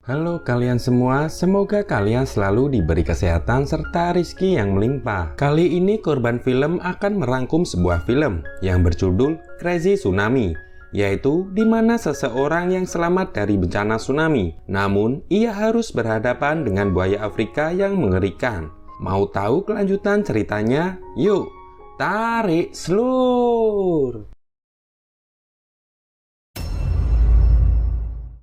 Halo kalian semua, semoga kalian selalu diberi kesehatan serta rizki yang melimpah. Kali ini Korban Film akan merangkum sebuah film yang berjudul Crazy Tsunami, yaitu di mana seseorang yang selamat dari bencana tsunami, namun ia harus berhadapan dengan buaya Afrika yang mengerikan. Mau tahu kelanjutan ceritanya? Yuk, tarik slur!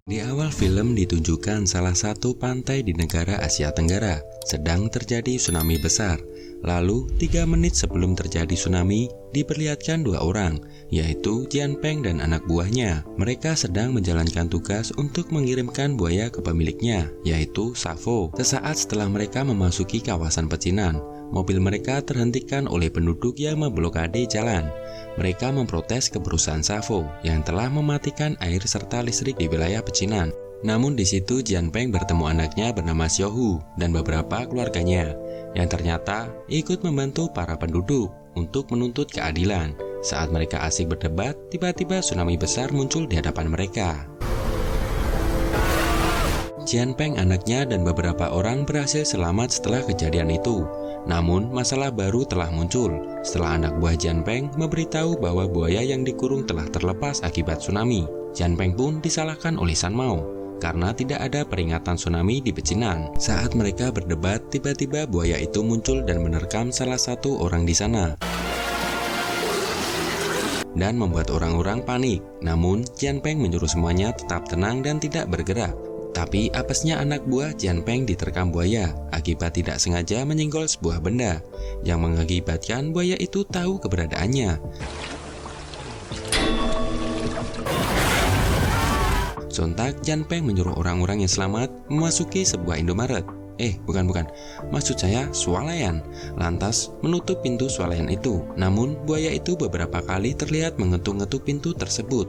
Di awal film ditunjukkan salah satu pantai di negara Asia Tenggara sedang terjadi tsunami besar. Lalu 3 menit sebelum terjadi tsunami diperlihatkan 2 orang, yaitu Jian Peng dan anak buahnya. Mereka sedang menjalankan tugas untuk mengirimkan buaya ke pemiliknya, yaitu Savo. Sesaat setelah mereka memasuki kawasan pecinan, mobil mereka terhentikan oleh penduduk yang memblokade jalan. Mereka memprotes ke perusahaan Savo yang telah mematikan air serta listrik di wilayah pecinan. Namun di situ Jian Peng bertemu anaknya bernama Xiaohu dan beberapa keluarganya yang ternyata ikut membantu para penduduk untuk menuntut keadilan. Saat mereka asik berdebat, tiba-tiba tsunami besar muncul di hadapan mereka. Jian Peng, anaknya, dan beberapa orang berhasil selamat setelah kejadian itu. Namun, masalah baru telah muncul setelah anak buah Jian Peng memberitahu bahwa buaya yang dikurung telah terlepas akibat tsunami. Jian Peng pun disalahkan oleh San Mao karena tidak ada peringatan tsunami di pecinan. Saat mereka berdebat, tiba-tiba buaya itu muncul dan menerkam salah satu orang di sana dan membuat orang-orang panik. Namun, Jian Peng menyuruh semuanya tetap tenang dan tidak bergerak. Tapi apesnya anak buah Jian Peng diterkam buaya akibat tidak sengaja menyenggol sebuah benda yang mengakibatkan buaya itu tahu keberadaannya. Sontak Jian Peng menyuruh orang-orang yang selamat memasuki sebuah Indomaret. Bukan. Maksud saya swalayan. Lantas menutup pintu swalayan itu. Namun buaya itu beberapa kali terlihat mengetuk-ngetuk pintu tersebut.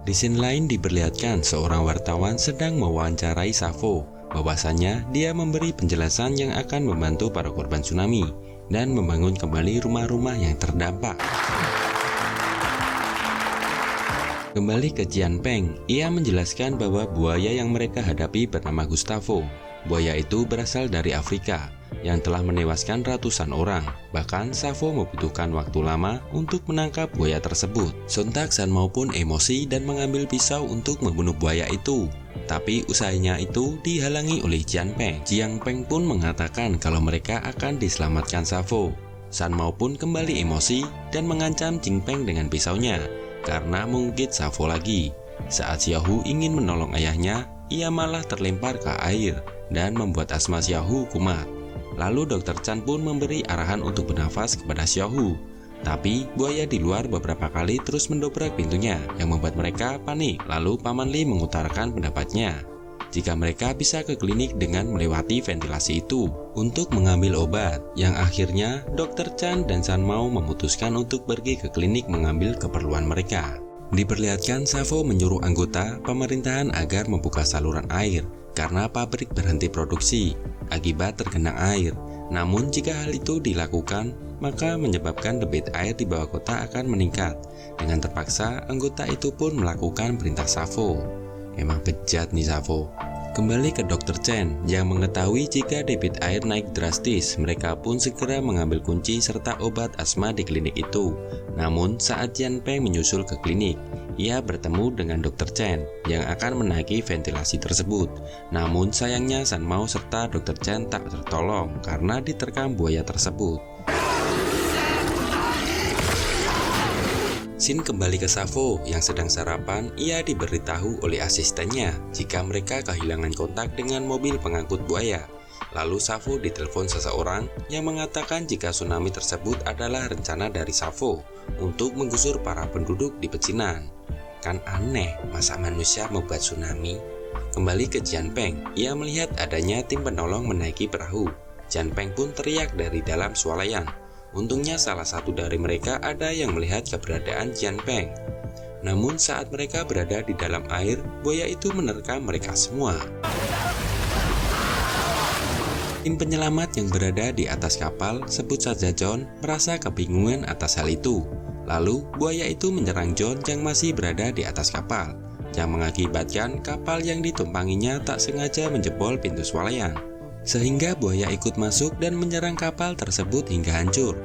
Di scene lain diperlihatkan seorang wartawan sedang mewawancarai Savo, bahwasanya dia memberi penjelasan yang akan membantu para korban tsunami dan membangun kembali rumah-rumah yang terdampak. Kembali ke Jian Peng, ia menjelaskan bahwa buaya yang mereka hadapi bernama Gustavo. Buaya itu berasal dari Afrika yang telah menewaskan ratusan orang. Bahkan Savo membutuhkan waktu lama untuk menangkap buaya tersebut. Sontak San Mao pun emosi dan mengambil pisau untuk membunuh buaya itu. Tapi usahanya itu dihalangi oleh Jian Peng. Jian Peng pun mengatakan kalau mereka akan diselamatkan Savo. San Mao pun kembali emosi dan mengancam Jing Peng dengan pisaunya karena menggigit Savo lagi. Saat Xiaohu ingin menolong ayahnya, ia malah terlempar ke air dan membuat asma Xiaohu kumat. Lalu Dr. Chan pun memberi arahan untuk bernafas kepada Xiaohu. Tapi buaya di luar beberapa kali terus mendobrak pintunya yang membuat mereka panik. Lalu Paman Li mengutarakan pendapatnya jika mereka bisa ke klinik dengan melewati ventilasi itu untuk mengambil obat, yang akhirnya Dr. Chan dan San Mao memutuskan untuk pergi ke klinik mengambil keperluan mereka. Diperlihatkan Savo menyuruh anggota pemerintahan agar membuka saluran air karena pabrik berhenti produksi akibat tergenang air. Namun jika hal itu dilakukan, maka menyebabkan debit air di bawah kota akan meningkat. Dengan terpaksa, anggota itu pun melakukan perintah Savo. Emang bejat nih Savo. Kembali ke Dr. Chen yang mengetahui jika debit air naik drastis, mereka pun segera mengambil kunci serta obat asma di klinik itu. Namun saat Jian Peng menyusul ke klinik, ia bertemu dengan Dr. Chen yang akan menaiki ventilasi tersebut. Namun sayangnya San Mao serta Dr. Chen tak tertolong karena diterkam buaya tersebut. Scene kembali ke Savo yang sedang sarapan. Ia diberitahu oleh asistennya jika mereka kehilangan kontak dengan mobil pengangkut buaya. Lalu Savo ditelepon seseorang yang mengatakan jika tsunami tersebut adalah rencana dari Savo untuk menggusur para penduduk di pecinan. Kan aneh, masa manusia membuat tsunami? Kembali ke Jian Peng, ia melihat adanya tim penolong menaiki perahu. Jian Peng pun teriak dari dalam swalayan. Untungnya salah satu dari mereka ada yang melihat keberadaan Jian Peng. Namun saat mereka berada di dalam air, buaya itu menerkam mereka semua. Tim penyelamat yang berada di atas kapal, sebut saja John, merasa kebingungan atas hal itu. Lalu buaya itu menyerang John yang masih berada di atas kapal. yang mengakibatkan kapal yang ditumpanginya tak sengaja menjebol pintu swalayan, sehingga buaya ikut masuk dan menyerang kapal tersebut hingga hancur.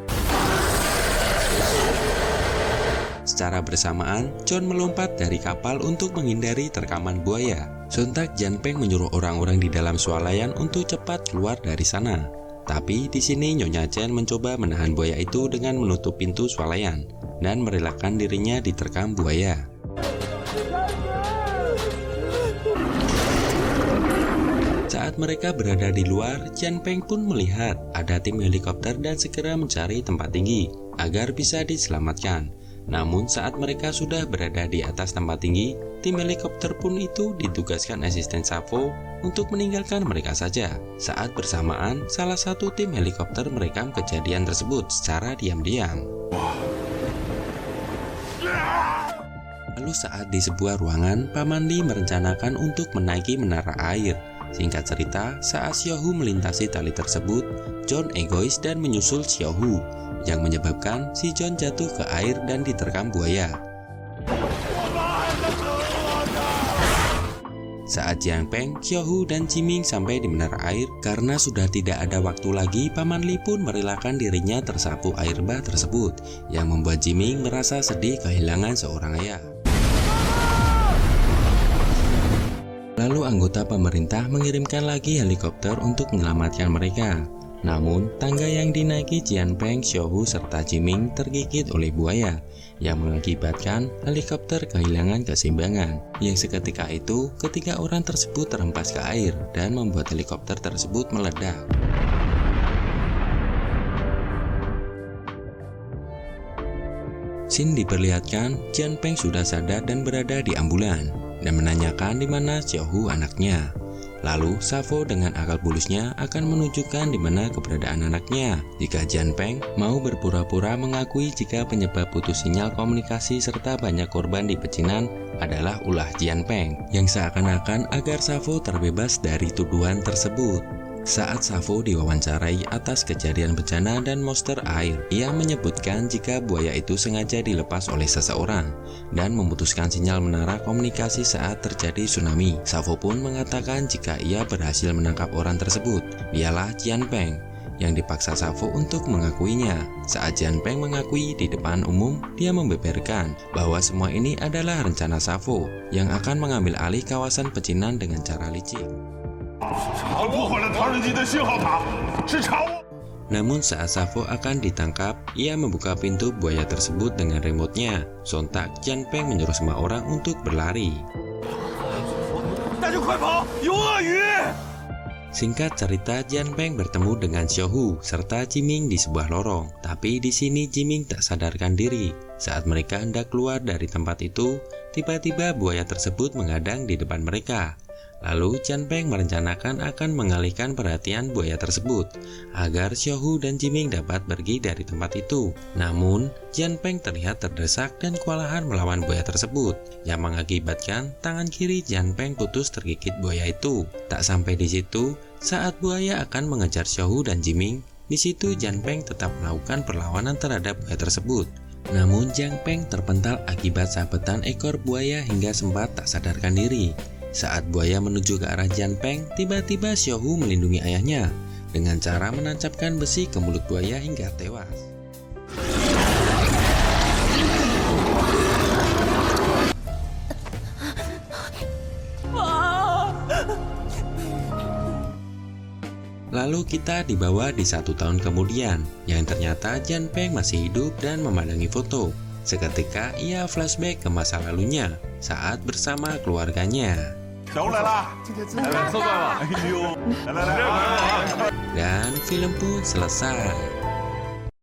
Secara bersamaan, John melompat dari kapal untuk menghindari terkaman buaya. Sontak Jian Peng menyuruh orang-orang di dalam swalayan untuk cepat keluar dari sana. Tapi di sini Nyonya Chen mencoba menahan buaya itu dengan menutup pintu swalayan dan merelakan dirinya diterkam buaya. Saat mereka berada di luar, Jian Peng pun melihat ada tim helikopter dan segera mencari tempat tinggi agar bisa diselamatkan. Namun saat mereka sudah berada di atas tempat tinggi, tim helikopter pun itu ditugaskan asisten Safo untuk meninggalkan mereka saja. Saat bersamaan, salah satu tim helikopter merekam kejadian tersebut secara diam-diam. Lalu saat di sebuah ruangan, Paman Li merencanakan untuk menaiki menara air. Singkat cerita, saat Xiaohu melintasi tali tersebut, John egois dan menyusul Xiaohu, yang menyebabkan si John jatuh ke air dan diterkam buaya. Saat Jian Peng, Xiaohu dan Jiming sampai di menara air, karena sudah tidak ada waktu lagi, Paman Li pun merelakan dirinya tersapu air bah tersebut, yang membuat Jiming merasa sedih kehilangan seorang ayah. Lalu anggota pemerintah mengirimkan lagi helikopter untuk menyelamatkan mereka. Namun, tangga yang dinaiki Jian Peng, Xiaohu, serta Jiming tergigit oleh buaya, yang mengakibatkan helikopter kehilangan keseimbangan. Yang seketika itu, ketiga orang tersebut terhempas ke air dan membuat helikopter tersebut meledak. Scene diperlihatkan Jian Peng sudah sadar dan berada di ambulan dan menanyakan di mana Xiaohu anaknya. Lalu Safo dengan akal bulusnya akan menunjukkan di mana keberadaan anaknya. Jika Jian Peng mau berpura-pura mengakui jika penyebab putus sinyal komunikasi serta banyak korban di pecinan adalah ulah Jian Peng, yang seakan-akan agar Safo terbebas dari tuduhan tersebut. Saat Safo diwawancarai atas kejadian bencana dan monster air, ia menyebutkan jika buaya itu sengaja dilepas oleh seseorang dan memutuskan sinyal menara komunikasi saat terjadi tsunami. Safo pun mengatakan jika ia berhasil menangkap orang tersebut, dialah Jian Peng, yang dipaksa Safo untuk mengakuinya. Saat Jian Peng mengakui di depan umum, dia membeberkan bahwa semua ini adalah rencana Safo yang akan mengambil alih kawasan pecinan dengan cara licik. Namun saat Safo akan ditangkap, ia membuka pintu buaya tersebut dengan remote-nya. Sontak Jian Peng menyuruh semua orang untuk berlari. Singkat cerita, Jian Peng bertemu dengan Xiaohu serta Jiming di sebuah lorong. Tapi di sini Jiming tak sadarkan diri. Saat mereka hendak keluar dari tempat itu, tiba-tiba buaya tersebut menghadang di depan mereka. Lalu Jian Peng merencanakan akan mengalihkan perhatian buaya tersebut agar Xiaohu dan Jiming dapat pergi dari tempat itu. Namun, Jian Peng terlihat terdesak dan kewalahan melawan buaya tersebut, yang mengakibatkan tangan kiri Jian Peng putus tergigit buaya itu. Tak sampai di situ, saat buaya akan mengejar Xiaohu dan Jiming, di situ Jian Peng tetap melakukan perlawanan terhadap buaya tersebut. Namun Jian Peng terpental akibat sabetan ekor buaya hingga sempat tak sadarkan diri. Saat buaya menuju ke arah Jian Peng, tiba-tiba Xiaohu melindungi ayahnya dengan cara menancapkan besi ke mulut buaya hingga tewas. Lalu kita dibawa di 1 tahun kemudian, yang ternyata Jian Peng masih hidup dan memandangi foto. Seketika ia flashback ke masa lalunya saat bersama keluarganya. Dan film pun selesai.